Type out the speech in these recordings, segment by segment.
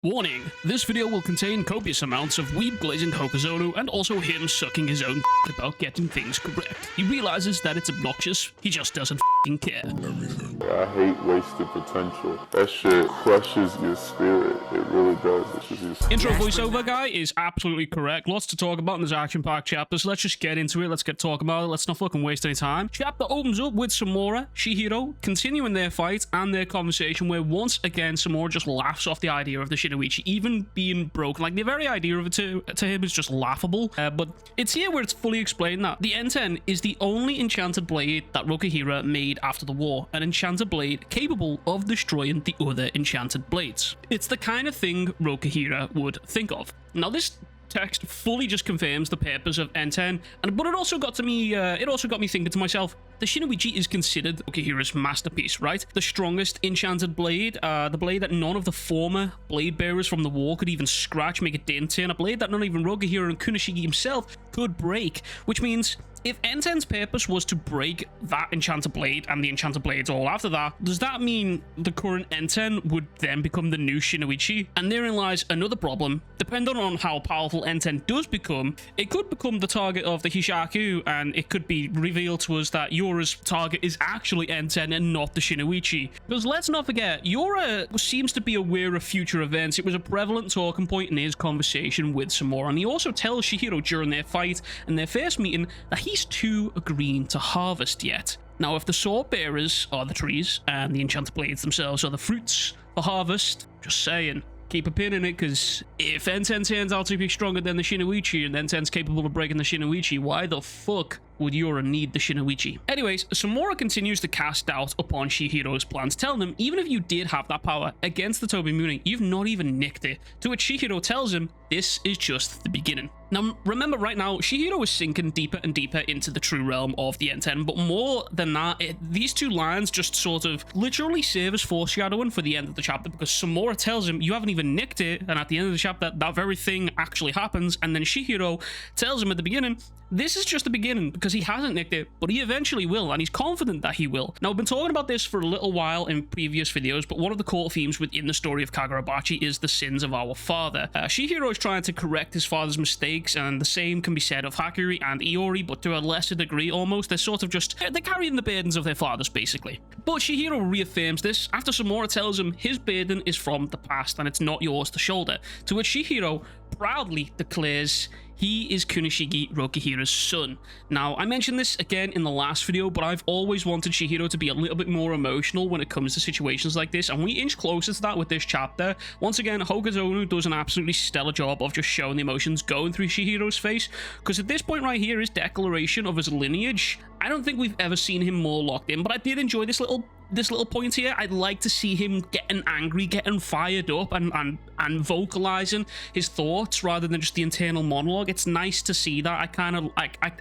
Warning, this video will contain copious amounts of weeb glazing Hokuzono and also him sucking his own about getting things correct. He realizes that it's obnoxious, he just doesn't care. I hate wasted potential. That shit crushes your spirit. It really does. It's just Intro voiceover guy is absolutely correct. Lots to talk about in this action-packed chapter, so let's just get into it. Let's get talking about it. Let's not fucking waste any time. Chapter opens up with Samura, Chihiro, continuing their fight and their conversation where once again Samura just laughs off the idea of the Shinoichi even being broken. Like, the very idea of it to him is just laughable. But it's here where it's fully explained that the Enten is the only enchanted blade that Rokuhira made after the war, an enchanted blade capable of destroying the other enchanted blades. It's the kind of thing Rokuhira would think of. Now, this text fully just confirms the purpose of Enten, but it also got me thinking to myself, the Shinoichi is considered Rokuhira's masterpiece, right? The strongest enchanted blade, the blade that none of the former blade bearers from the war could even scratch, make a dent in, a blade that not even Rokuhira and Kunishigi himself could break, which means if Enten's purpose was to break that enchanted blade and the enchanted blades all after that, does that mean the current Enten would then become the new Shinoichi? And therein lies another problem. Depending on how powerful Enten does become, it could become the target of the Hishaku, and it could be revealed to us that Yora's target is actually Enten and not the Shinoichi. Because let's not forget, Yora seems to be aware of future events. It was a prevalent talking point in his conversation with Samura, and he also tells Chihiro during their fight and their first meeting that he's too green to harvest yet. Now, if the sword bearers are the trees and the enchanted blades themselves are the fruits for harvest, just saying, keep a pin in it, because if Enten turns out to be stronger than the Shinoichi and Enten's capable of breaking the Shinoichi, why the fuck would Yora need the Shinoichi? Anyways, Samura continues to cast doubt upon Chihiro's plans, telling him, even if you did have that power against the Tobimune, you've not even nicked it. To which Chihiro tells him, this is just the beginning. Now, remember right now, Chihiro is sinking deeper and deeper into the true realm of the Enten, but more than that, these two lines just sort of literally serve as foreshadowing for the end of the chapter, because Samura tells him, you haven't even nicked it, and at the end of the chapter, that very thing actually happens, and then Chihiro tells him at the beginning, this is just the beginning, because he hasn't nicked it, but he eventually will, and he's confident that he will. Now, I've been talking about this for a little while in previous videos, but one of the core themes within the story of Kagurabachi is the sins of our father. Chihiro is trying to correct his father's mistakes, and the same can be said of Hakuri and Iori, but to a lesser degree almost. They're sort of just, they're carrying the burdens of their fathers, basically. But Chihiro reaffirms this after Samura tells him his burden is from the past, and it's not yours to shoulder, to which Chihiro proudly declares he is Kunishigi Rokuhira's son. Now, I mentioned this again in the last video, but I've always wanted Chihiro to be a little bit more emotional when it comes to situations like this, and we inch closer to that with this chapter. Once again, Hokuzono does an absolutely stellar job of just showing the emotions going through Chihiro's face, because at this point right here, his declaration of his lineage, I don't think we've ever seen him more locked in, but I did enjoy this little point here. I'd like to see him getting angry, getting fired up, and vocalizing his thoughts rather than just the internal monologue. It's nice to see that.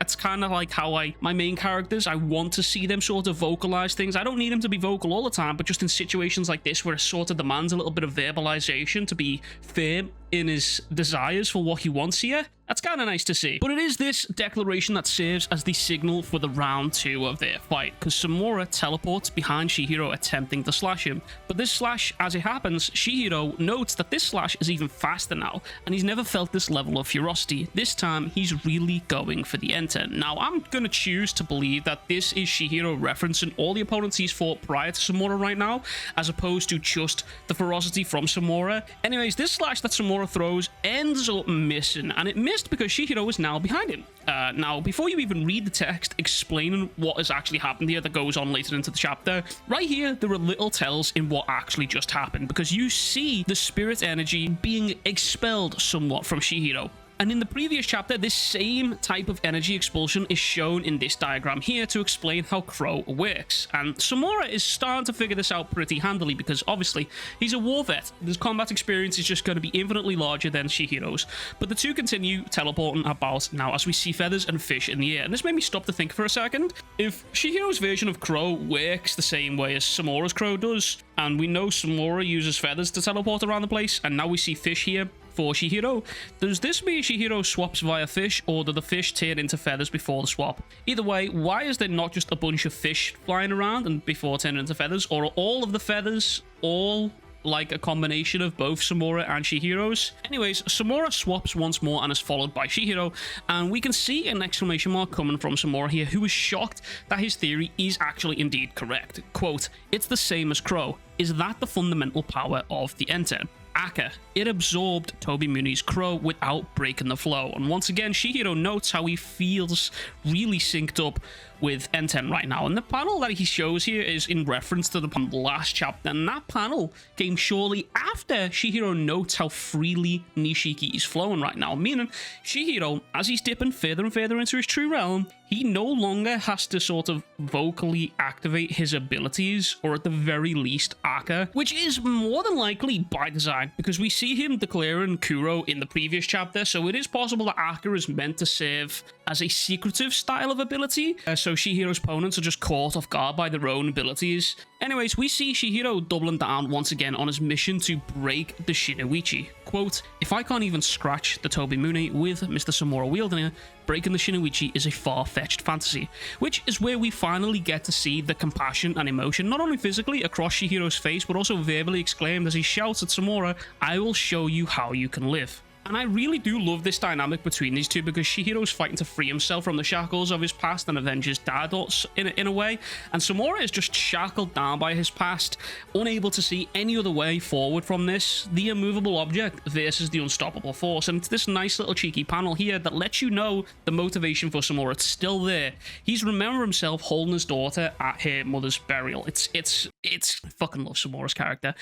It's kind of like how my main characters, I want to see them sort of vocalize things. I don't need him to be vocal all the time, but just in situations like this where it sort of demands a little bit of verbalization to be firm in his desires for what he wants here. That's kind of nice to see. But it is this declaration that serves as the signal for the round 2 of their fight, because Samura teleports behind Chihiro attempting to slash him. But this slash, as it happens, Chihiro notes that this slash is even faster now, and he's never felt this level of ferocity. This time, he's really going for the Enten. Now, I'm gonna choose to believe that this is Chihiro referencing all the opponents he's fought prior to Samura right now, as opposed to just the ferocity from Samura. Anyways, this slash that Samura throws ends up missing, and it missed because Chihiro is now behind him. Now, before you even read the text explaining what has actually happened here that goes on later into the chapter, right here, there are little tells in what actually just happened, because you see the spirit energy being expelled somewhat from Chihiro. And in the previous chapter, this same type of energy expulsion is shown in this diagram here to explain how Crow works. And Samura is starting to figure this out pretty handily, because obviously he's a war vet. His combat experience is just going to be infinitely larger than Chihiro's. But the two continue teleporting about now as we see feathers and fish in the air. And this made me stop to think for a second. If Chihiro's version of Crow works the same way as Samura's Crow does, and we know Samura uses feathers to teleport around the place, and now we see fish here for Chihiro, does this mean Chihiro swaps via fish, or do the fish turn into feathers before the swap? Either way, why is there not just a bunch of fish flying around and before turning into feathers, or are all of the feathers all like a combination of both Samura and Chihiro's. Anyways, Samura swaps once more and is followed by Chihiro, and we can see an exclamation mark coming from Samura here, who is shocked that his theory is actually indeed correct. Quote, "It's the same as Crow. Is that the fundamental power of the Enten? Aka. It absorbed Toby Mooney's Crow without breaking the flow." And once again, Chihiro notes how he feels really synced up with Enten right now. And the panel that he shows here is in reference to the last chapter, and that panel came shortly after Chihiro notes how freely Nishiki is flowing right now, meaning Chihiro, as he's dipping further and further into his true realm, he no longer has to sort of vocally activate his abilities, or at the very least Aka, which is more than likely by design, because we see him declaring Kuro in the previous chapter, so it is possible that Aka is meant to serve as a secretive style of ability, so Chihiro's opponents are just caught off guard by their own abilities. Anyways, we see Chihiro doubling down once again on his mission to break the Shinoichi. Quote, "If I can't even scratch the Toby Mooney with Mr. Samura wielding it, breaking the Shinoichi is a far-fetched fantasy," which is where we finally get to see the compassion and emotion, not only physically across Chihiro's face, but also verbally exclaimed as he shouts at Samura, "I will show you how you can live." And I really do love this dynamic between these two, because Chihiro's fighting to free himself from the shackles of his past and avenge his dad in a way, and Samura is just shackled down by his past, unable to see any other way forward from this, the immovable object versus the unstoppable force. And it's this nice little cheeky panel here that lets you know the motivation for Samura. It's still there. He's remembering himself holding his daughter at her mother's burial. It's I fucking love Samura's character.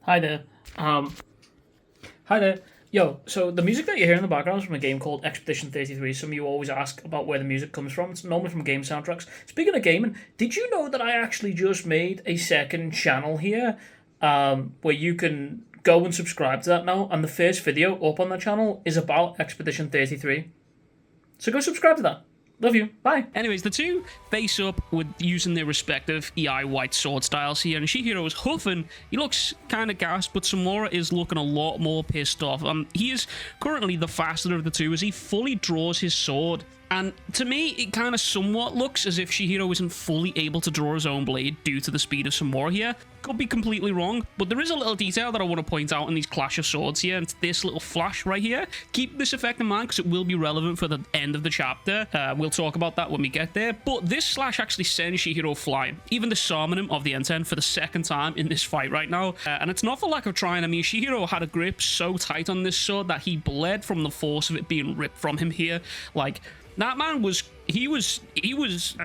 Hi there. Hi there. Yo, so the music that you hear in the background is from a game called Expedition 33. Some of you always ask about where the music comes from. It's normally from game soundtracks. Speaking of gaming, did you know that I actually just made a second channel here where you can go and subscribe to that now? And the first video up on that channel is about Expedition 33. So go subscribe to that. Love you. Bye. Anyways, the two face up with using their respective EI white sword styles here, and Chihiro is huffing. He looks kind of gassed, but Samura is looking a lot more pissed off. He is currently the faster of the two as he fully draws his sword. And to me, it kind of somewhat looks as if Chihiro isn't fully able to draw his own blade due to the speed of Samura here. Could be completely wrong, but there is a little detail that I want to point out in these clash of swords here, and it's this little flash right here. Keep this effect in mind because it will be relevant for the end of the chapter. We'll talk about that when we get there, but this slash actually sends Chihiro flying, even disarming him of the Enten for the second time in this fight right now. And it's not for lack of trying. I mean, Chihiro had a grip so tight on this sword that he bled from the force of it being ripped from him here. Like, that man was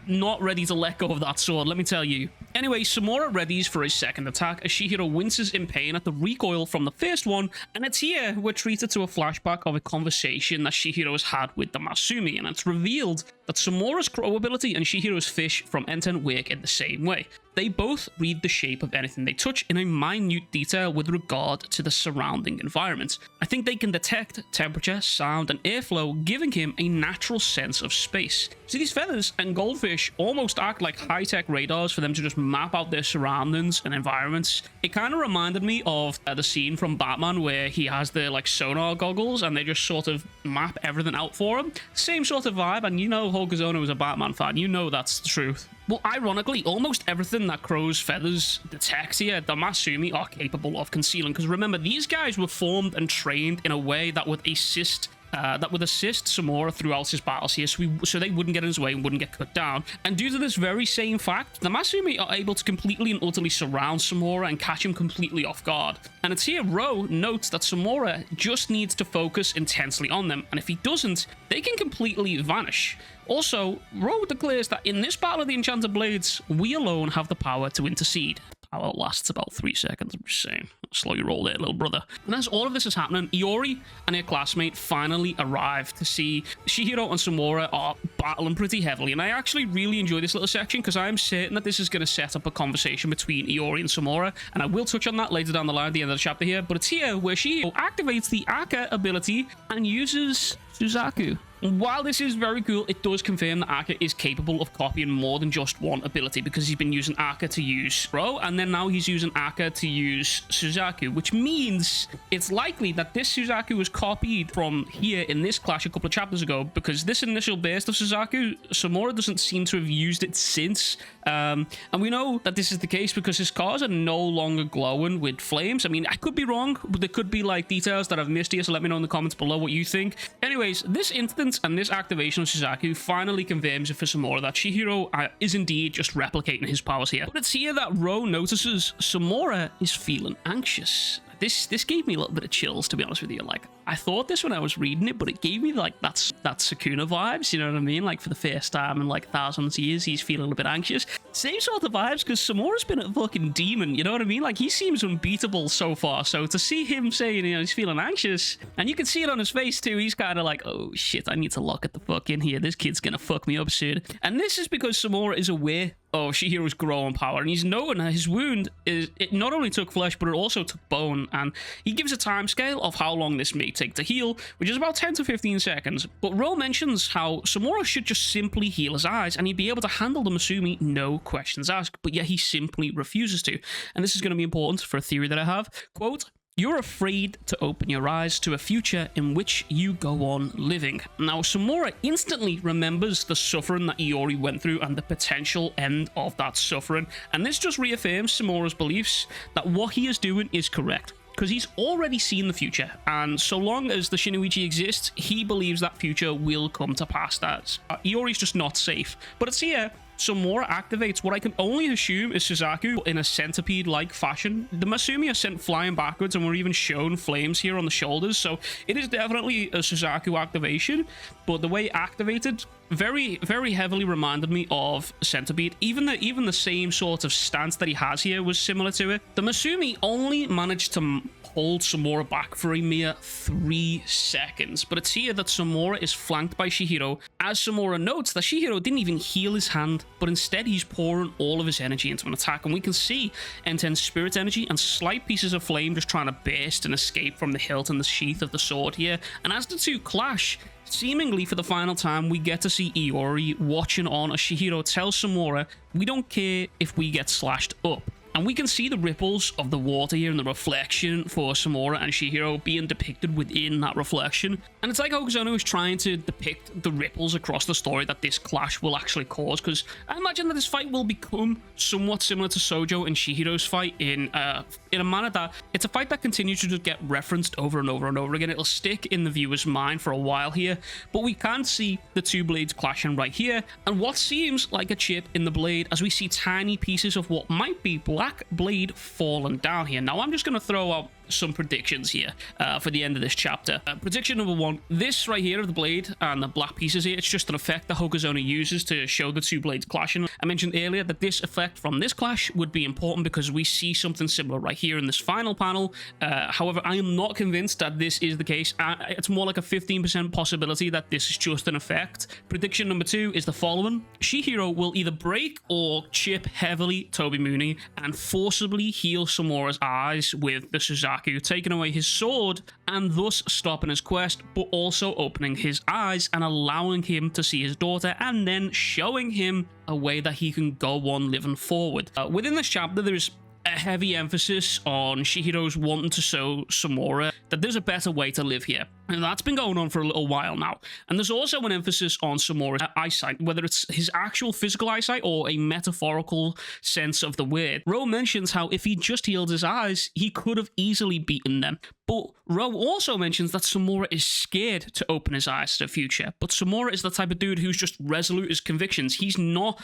not ready to let go of that sword, let me tell you. Anyway, Samura readies for his second attack as Chihiro winces in pain at the recoil from the first one, and it's here we're treated to a flashback of a conversation that Chihiro has had with the Masumi, and it's revealed that Samura's crow ability and Chihiro's fish from Enten work in the same way. They both read the shape of anything they touch in a minute detail with regard to the surrounding environment. I think they can detect temperature, sound, and airflow, giving him a natural sense of space. See, these feathers and goldfish almost act like high-tech radars for them to just map out their surroundings and environments. It kind of reminded me of the scene from Batman where he has the like sonar goggles and they just sort of map everything out for him. Same sort of vibe, and you know Hulk Hozono is a Batman fan, you know that's the truth. Well, ironically, almost everything that Crow's feathers detects here, the Masumi are capable of concealing. Because remember, these guys were formed and trained in a way that would assist Samura throughout his battles here, so they wouldn't get in his way and wouldn't get cut down. And due to this very same fact, the Masumi are able to completely and utterly surround Samura and catch him completely off guard. And it's here Ro notes that Samura just needs to focus intensely on them, and if he doesn't, they can completely vanish. Also, Ro declares that in this battle of the Enchanted Blades, we alone have the power to intercede. Power lasts about 3 seconds, I'm just saying. Slow your roll there, little brother. And as all of this is happening, Iori and her classmate finally arrive to see Chihiro and Samura are battling pretty heavily. And I actually really enjoy this little section because I am certain that this is going to set up a conversation between Iori and Samura. And I will touch on that later down the line at the end of the chapter here. But it's here where Chihiro activates the Aka ability and uses Suzaku. While this is very cool, it does confirm that Aka is capable of copying more than just one ability, because he's been using Aka to use Ro, and then now he's using Aka to use Suzaku, which means it's likely that this Suzaku was copied from here in this clash a couple of chapters ago, because this initial burst of Suzaku, Samura doesn't seem to have used it since. And we know that this is the case because his scars are no longer glowing with flames. I mean, I could be wrong, but there could be like details that I've missed here, so let me know in the comments below what you think. Anyways, this instance and this activation of Suzaku finally confirms it for Samura that Chihiro is indeed just replicating his powers here. But it's here that Ro notices Samura is feeling anxious. This gave me a little bit of chills, to be honest with you. Like, I thought this when I was reading it, but it gave me like that Sukuna vibes, you know what I mean? Like, for the first time in like thousands of years, he's feeling a bit anxious. Same sort of vibes, because Samura's been a fucking demon, you know what I mean? Like, he seems unbeatable so far, so to see him saying, you know, he's feeling anxious, and you can see it on his face too, he's kind of like, oh shit, I need to lock it the fuck in here, this kid's gonna fuck me up soon. And this is because Samura is aware of Chihiro's growing power, and he's noting that his wound it not only took flesh, but it also took bone, and he gives a time scale of how long this may take to heal, which is about 10 to 15 seconds. But Ro mentions how Samura should just simply heal his eyes, and he'd be able to handle the Masumi no questions asked, but yet he simply refuses to. And this is going to be important for a theory that I have. Quote, "You're afraid to open your eyes to a future in which you go on living." Now, Samura instantly remembers the suffering that Iori went through and the potential end of that suffering. And this just reaffirms Samura's beliefs that what he is doing is correct, because he's already seen the future. And so long as the Shinoichi exists, he believes that future will come to pass. That Iori's just not safe. But it's here Samura activates what I can only assume is Suzaku in a centipede-like fashion. The Masumi are sent flying backwards, and we're even shown flames here on the shoulders, so it is definitely a Suzaku activation, but the way it activated very, very heavily reminded me of Centipede. Even the same sort of stance that he has here was similar to it. The Masumi only managed to hold Samura back for a mere 3 seconds, but it's here that Samura is flanked by Chihiro, as Samura notes that Chihiro didn't even heal his hand, but instead he's pouring all of his energy into an attack, and we can see ENTENS spirit energy and slight pieces of flame just trying to burst and escape from the hilt and the sheath of the sword here. And as the two clash, seemingly for the final time, we get to see Iori watching on as Chihiro tells Samura, "We don't care if we get slashed up." And we can see the ripples of the water here and the reflection for Samura and Chihiro being depicted within that reflection. And it's like Hokuzono is trying to depict the ripples across the story that this clash will actually cause, because I imagine that this fight will become somewhat similar to Sojo and Chihiro's fight in a manner that it's a fight that continues to just get referenced over and over and over again. It'll stick in the viewer's mind for a while here, but we can see the two blades clashing right here, and what seems like a chip in the blade as we see tiny pieces of what might be black blade falling down here. Now, I'm just going to throw out some predictions here for the end of this chapter. Prediction number 1, this right here of the blade and the black pieces here, it's just an effect that Hokuzono uses to show the two blades clashing. I mentioned earlier that this effect from this clash would be important because we see something similar right here in this final panel. However, I am not convinced that this is the case. It's more like a 15% possibility that this is just an effect. Prediction number 2 is the following. Chihiro will either break or chip heavily Tobimune and forcibly heal Samura's eyes with the Suzaku, taking away his sword and thus stopping his quest, but also opening his eyes and allowing him to see his daughter, and then showing him a way that he can go on living forward. Within this chapter, there's a heavy emphasis on Chihiro's wanting to show Samura that there's a better way to live here. And that's been going on for a little while now. And there's also an emphasis on Samura's eyesight, whether it's his actual physical eyesight or a metaphorical sense of the word. Ro mentions how if he just healed his eyes, he could have easily beaten them. But Ro also mentions that Samura is scared to open his eyes to the future. But Samura is the type of dude who's just resolute in his convictions. He's not...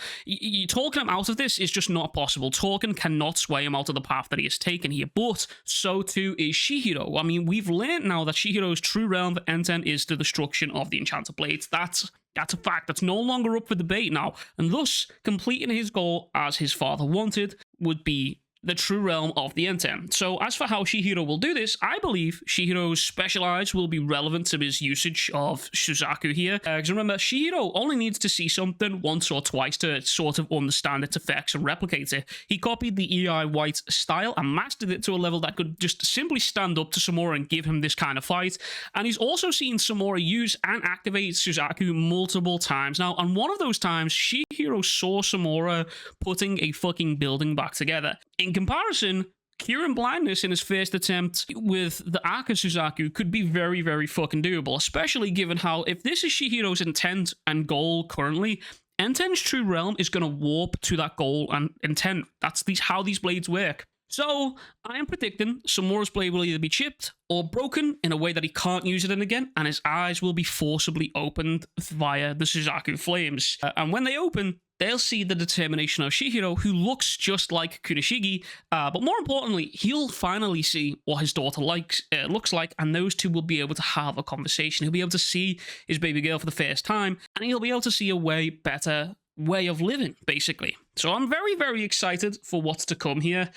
talking him out of this is just not possible. Talking cannot sway him out of the path that he has taken here. But so too is Chihiro. I mean, we've learned now that Chihiro's true realm of Enten is the destruction of the enchanted blades. That's a fact. That's no longer up for debate now. And thus, completing his goal as his father wanted would be the true realm of the Enten. So as for how Chihiro will do this, I believe Chihiro's special eyes will be relevant to his usage of Suzaku here. Because remember, Chihiro only needs to see something once or twice to sort of understand its effects and replicate it. He copied the EI White style and mastered it to a level that could just simply stand up to Samura and give him this kind of fight. And he's also seen Samura use and activate Suzaku multiple times now. And one of those times, Chihiro saw Samura putting a fucking building back together. In comparison, curing blindness in his first attempt with the Aka Suzaku could be very, very fucking doable, especially given how, if this is Chihiro's intent and goal currently, Enten's true realm is going to warp to that goal and intent. That's how these blades work. So, I am predicting Samura's blade will either be chipped or broken in a way that he can't use it in again, and his eyes will be forcibly opened via the Suzaku flames. And when they open, they'll see the determination of Chihiro, who looks just like Kunishigi, but more importantly, he'll finally see what his daughter looks like, and those two will be able to have a conversation. He'll be able to see his baby girl for the first time, and he'll be able to see a way better way of living, basically. So I'm very, very excited for what's to come here.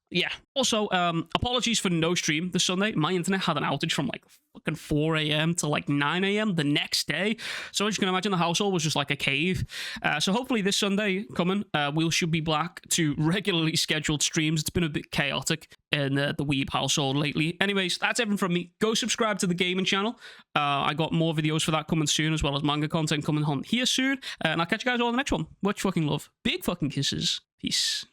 Yeah. Also, apologies for no stream this Sunday. My internet had an outage from like fucking 4 a.m. to like 9 a.m. the next day. So as you can imagine, the household was just like a cave. So hopefully this Sunday coming, we should be back to regularly scheduled streams. It's been a bit chaotic in the Weeb household lately. Anyways, that's everything from me. Go subscribe to the gaming channel. I got more videos for that coming soon, as well as manga content coming on here soon. And I'll catch you guys all in the next one. Much fucking love. Big fucking kisses. Peace.